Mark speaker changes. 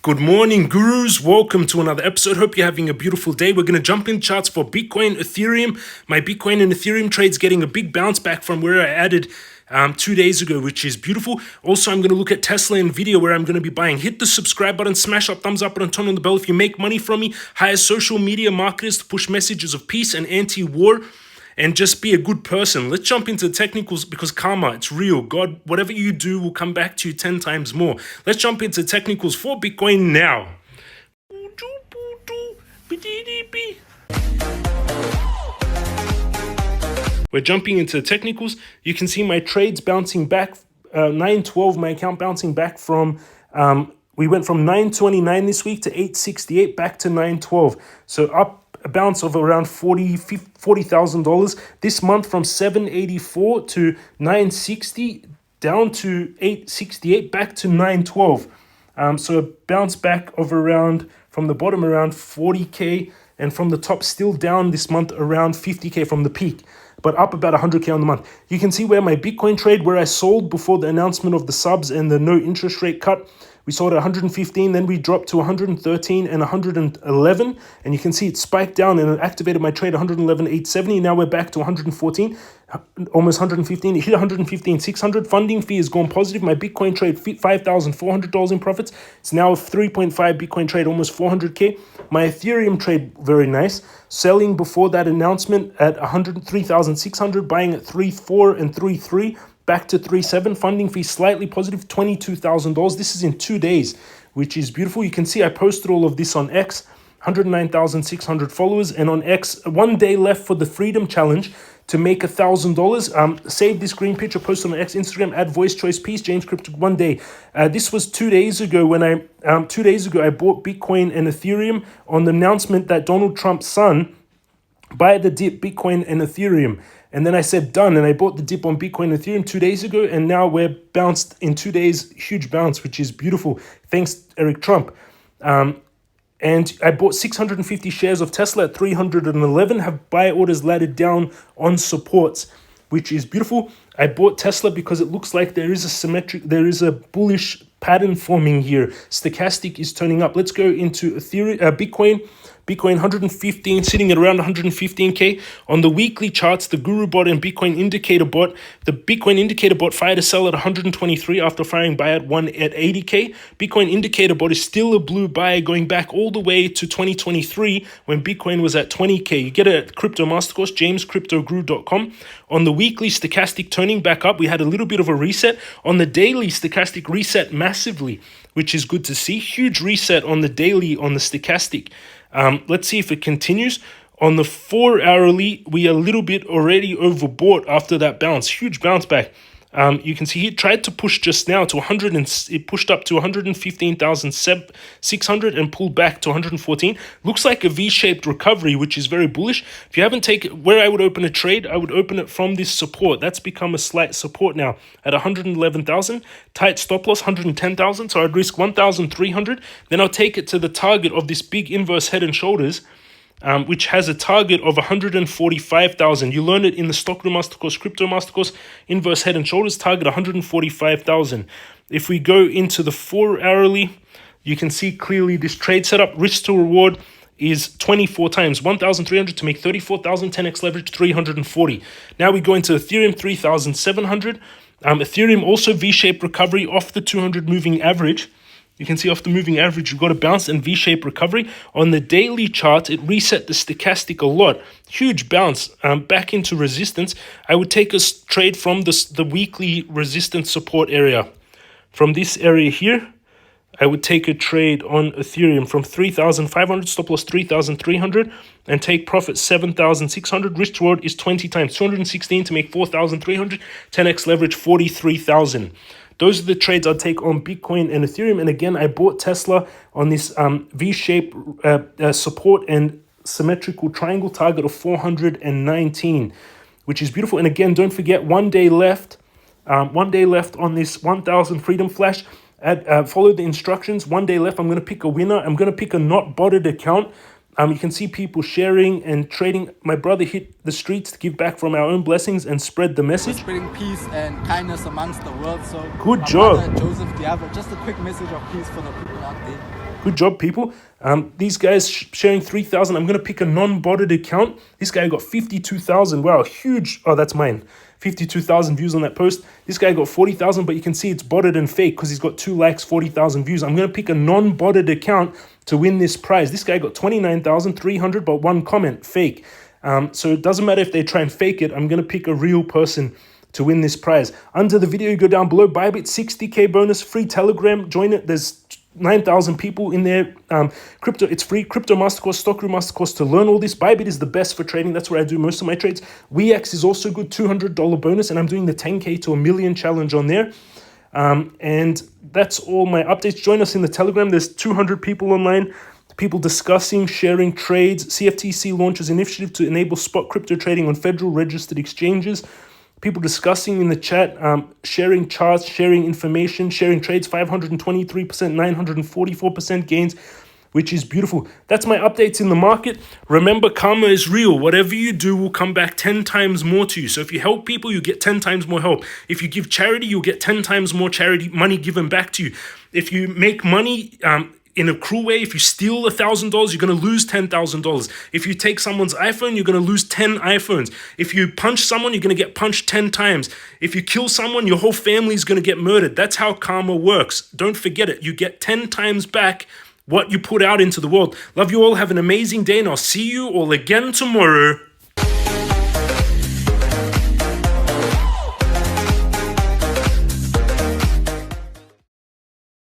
Speaker 1: Good morning, gurus. Welcome to another episode. Hope you're having a beautiful day. We're going to jump in charts for Bitcoin, Ethereum. My Bitcoin and Ethereum trade's getting a big bounce back from where I added 2 days ago, which is beautiful. Also, I'm going to look at Tesla and Nvidia, where I'm going to be buying. Hit the subscribe button, smash that thumbs up button, turn on the bell. If you make money from me, hire social media marketers to push messages of peace and anti-war, and just be a good person. Let's jump into the technicals because karma, it's real. God, whatever you do will come back to you 10 times more. Let's jump into technicals for Bitcoin now. We're jumping into the technicals. You can see my trades bouncing back, 912, my account bouncing back from, we went from 929 this week to 868 back to 912. So up a bounce of around $40,000 this month, from 784 to 960 down to 868 back to 912. So a bounce back of around, from the bottom around 40k, and from the top still down this month around 50k from the peak, but up about 100k on the month. You can see where my Bitcoin trade, where I sold before the announcement of the subs and the no interest rate cut, we sold at 115, then we dropped to 113 and 111, and you can see it spiked down and it activated my trade 111,870. Now we're back to 114, almost 115. It hit 115,600. Funding fee has gone positive. My Bitcoin trade, $5,400 in profits. It's now a 3.5 Bitcoin trade, almost 400k. My Ethereum trade, very nice. Selling before that announcement at 103,600, buying at 3.4 and 3.3. Back to 3.7, funding fee slightly positive, $22,000. This is in 2 days, which is beautiful. You can see I posted all of this on X, 109,600 followers, and on X, 1 day left for the Freedom Challenge to make $1,000. Save this green picture, post on X, Instagram, add voice choice peace, James Crypto 1 day. This was 2 days ago when I bought Bitcoin and Ethereum on the announcement that Donald Trump's son buy the dip Bitcoin and Ethereum. And then I said done, and I bought the dip on Bitcoin and Ethereum 2 days ago, and now we're bounced in 2 days, huge bounce, which is beautiful. Thanks, Eric Trump. And I bought 650 shares of Tesla at 311, have buy orders laddered down on supports, which is beautiful. I bought Tesla because it looks like there is a bullish pattern forming here. Stochastic is turning up. Let's go into Ethereum, Bitcoin 115, sitting at around 115k. On the weekly charts, the Guru bot and Bitcoin indicator bot, the Bitcoin indicator bot fired a sell at 123 after firing buy at 80k. Bitcoin indicator bot is still a blue buy going back all the way to 2023 when Bitcoin was at 20k. You get it at Crypto Mastercourse, jamescryptoguru.com. On the weekly, Stochastic turning back up. We had a little bit of a reset. On the daily, Stochastic reset massively, which is good to see. Huge reset on the daily on the Stochastic. Let's see if it continues. On the 4 hourly, we are a little bit already overbought after that bounce. Huge bounce back. You can see he tried to push just now to 100, and it pushed up to 115,600 and pulled back to 114. Looks like a V-shaped recovery, which is very bullish. If you haven't taken, where I would open a trade, I would open it from this support. That's become a slight support now at 111,000. Tight stop loss, 110,000. So I'd risk 1,300. Then I'll take it to the target of this big inverse head and shoulders, which has a target of 145,000. You learn it in the Stockroom Mastercourse, Crypto Mastercourse, inverse head and shoulders, target 145,000. If we go into the 4 hourly, you can see clearly this trade setup, risk to reward is 24 times, 1,300 to make 34,000, 10x leverage, 340. Now we go into Ethereum, 3,700. Ethereum also V-shaped recovery off the 200 moving average. You can see off the moving average, you've got a bounce and V-shaped recovery. On the daily chart, it reset the Stochastic a lot. Huge bounce back into resistance. I would take a trade from the weekly resistance support area. From this area here, I would take a trade on Ethereum from 3,500, stop loss 3,300, and take profit 7,600. Risk reward is 20 times, 216 to make 4,300, 10x leverage 43,000. Those are the trades I'll take on Bitcoin and Ethereum. And again, I bought Tesla on this V-shaped support and symmetrical triangle target of 419, which is beautiful. And again, don't forget, 1 day left. 1 day left on this 1,000 Freedom Flash. Follow the instructions. 1 day left. I'm going to pick a winner. I'm going to pick a not botted account. You can see people sharing and trading. My brother hit the streets to give back from our own blessings and spread the message.
Speaker 2: Spreading peace and kindness amongst the world. So
Speaker 1: good job.
Speaker 2: Joseph, do you have just a quick message of peace for the people out there?
Speaker 1: Good job, people. These guys sharing 3,000. I'm going to pick a non-botted account. This guy got 52,000. Wow, huge. Oh, that's mine. 52,000 views on that post. This guy got 40,000, but you can see it's botted and fake because he's got 2 likes, 40,000 views. I'm going to pick a non-botted account to win this prize. This guy got 29,300, but 1 comment, fake. So it doesn't matter if they try and fake it. I'm going to pick a real person to win this prize. Under the video, you go down below, Bybit 60K bonus, free Telegram, join it. There's 9,000 people in there. Crypto, it's free. Crypto Mastercourse, Stockroom Mastercourse to learn all this. Bybit is the best for trading. That's where I do most of my trades. WeX is also good, $200 bonus, and I'm doing the 10K to a million challenge on there. And that's all my updates. Join us in the Telegram. There's 200 people online. People discussing, sharing trades. CFTC launches initiative to enable spot crypto trading on federal registered exchanges. People discussing in the chat, sharing charts, sharing information, sharing trades, 523%, 944% gains, which is beautiful. That's my updates in the market. Remember, karma is real. Whatever you do will come back 10 times more to you. So if you help people, you get 10 times more help. If you give charity, you'll get 10 times more charity money given back to you. If you make money, in a cruel way, if you steal $1,000, you're going to lose $10,000. If you take someone's iPhone, you're going to lose 10 iPhones. If you punch someone, you're going to get punched 10 times. If you kill someone, your whole family is going to get murdered. That's how karma works. Don't forget it. You get 10 times back what you put out into the world. Love you all. Have an amazing day, and I'll see you all again tomorrow.